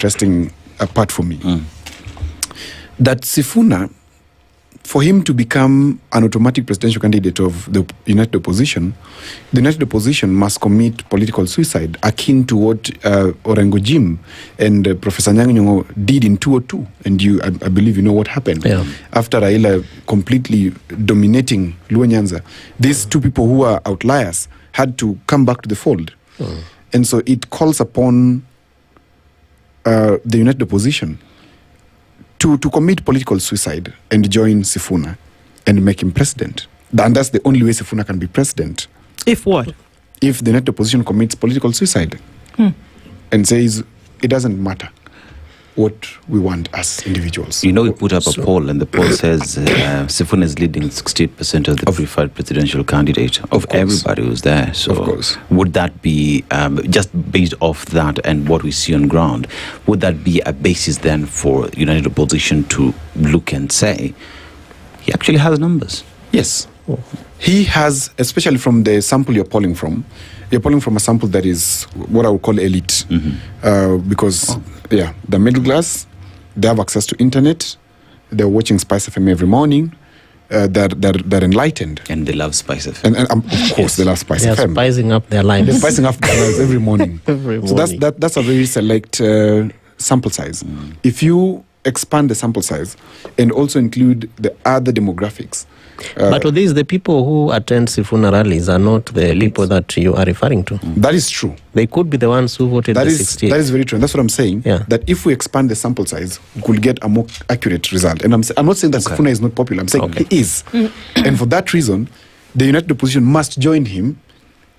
interesting part for me. That Sifuna, for him to become an automatic presidential candidate of the United Opposition, the United Opposition must commit political suicide, akin to what Orengo Jim and Professor Nyang'o did in 2002. And I believe you know what happened. Yeah. After Raila completely dominating Luo Nyanza, these two people who are outliers had to come back to the fold. And so it calls upon the United Opposition to commit political suicide and join Sifuna and make him president. And that's the only way Sifuna can be president. If what? If the United Opposition commits political suicide and says it doesn't matter what we want as individuals. You know, we put up a poll, and the poll says Sifuna is leading 68% of the preferred presidential candidate of everybody who's there. So of course. Would that be, just based off that and what we see on ground, would that be a basis then for United Opposition to look and say, he actually has numbers? Yes. He has, especially from the sample you're polling from a sample that is what I would call elite. Because, the middle class, they have access to internet, they're watching SpiceFM every morning, they're enlightened. And they love SpiceFM. And of course, they love SpiceFM. They're spicing up their lives. They're spicing up their lives every morning. So that's a very select sample size. If you expand the sample size and also include the other demographics. But the people who attend Sifuna rallies are not the people that you are referring to. That is true. They could be the ones who voted the 68. That is very true. And that's what I'm saying. That if we expand the sample size, we could get a more accurate result. And I'm not saying that Sifuna is not popular. I'm saying he is. And for that reason, the United Opposition must join him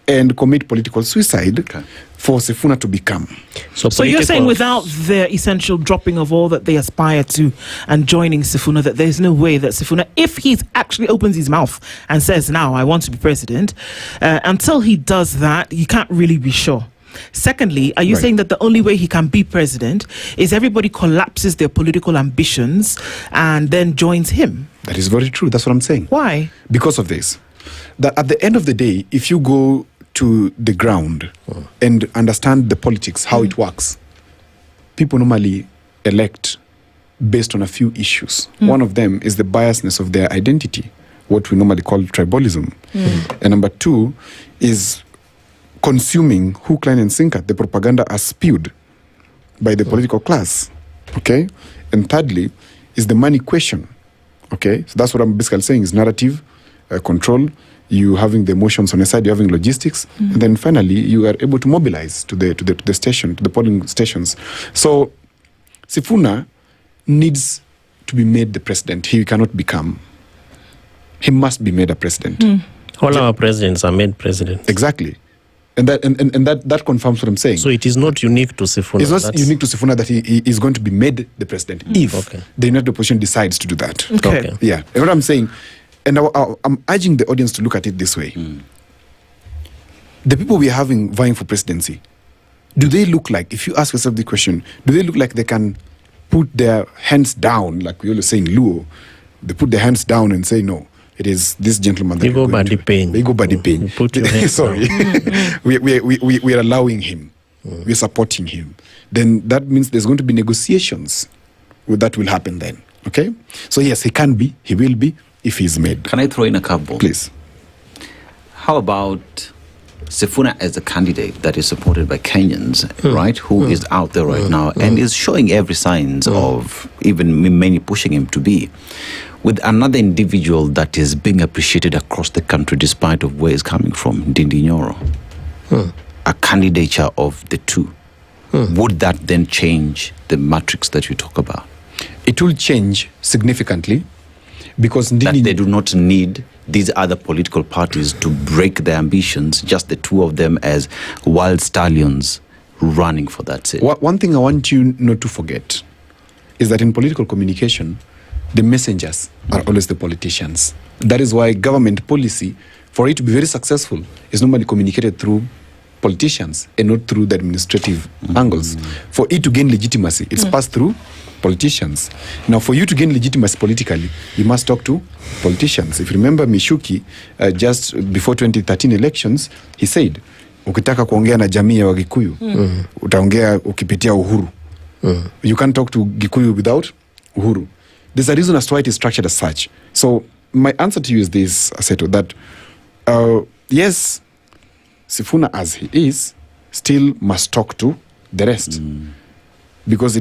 and commit political suicide for Sifuna to become. So you're saying without the essential dropping of all that they aspire to and joining Sifuna, that there's no way that Sifuna, if he actually opens his mouth and says, now I want to be president, until he does that, you can't really be sure. Secondly, are you saying that the only way he can be president is everybody collapses their political ambitions and then joins him? That is very true. That's what I'm saying. Why? Because of this. That at the end of the day, if you go to the ground and understand the politics, how it works, people normally elect based on a few issues. One of them is the biasness of their identity, what we normally call tribalism. And number two is consuming hook, line, and sinker, the propaganda as spewed by the political class. Okay? And thirdly is the money question. Okay? So that's what I'm basically saying is narrative, control, you having the emotions on the side, you having logistics, and then finally you are able to mobilize to the station, to the polling stations. So Sifuna needs to be made the president. He cannot become. He must be made a president. All our presidents are made president. Exactly. And that confirms what I'm saying. So it is not unique to Sifuna. It's not unique to Sifuna that he is going to be made the president if the United Opposition decides to do that. Okay. Yeah. And what I'm saying, and I'm urging the audience to look at it this way. The people we are having vying for presidency, do they look like, if you ask yourself the question, do they look like they can put their hands down, like we always say in Luo, they put their hands down and say, no, it is this gentleman that They go by the pain. They go by the pain. Put your hands Sorry. we are allowing him. We're supporting him. Then that means there's going to be negotiations that will happen then. Okay? So yes, he can be, he will be, if he's made. Can I throw in a curveball? Please. How about Sifuna as a candidate that is supported by Kenyans, right, who is out there right now and is showing every signs of even many pushing him to be, with another individual that is being appreciated across the country despite of where he's coming from, Ndindi Nyoro, a candidature of the two. Would that then change the matrix that you talk about? It will change significantly because that they do not need these other political parties to break their ambitions, just the two of them as wild stallions running for that seat. One thing I want you not to forget is that in political communication, the messengers are always the politicians. That is why government policy, for it to be very successful, is normally communicated through politicians and not through the administrative angles. For it to gain legitimacy, it's passed through politicians. Now, for you to gain legitimacy politically, you must talk to politicians. If you remember Mishuki, just before 2013 elections, he said, ukitaka kuongea na jamii ya Wagikuyu, utaongea ukipitia Uhuru. You can't talk to Gikuyu without Uhuru. There's a reason as to why it is structured as such. So my answer to you is this, Aseto, that yes, Sifuna as he is still must talk to the rest, because it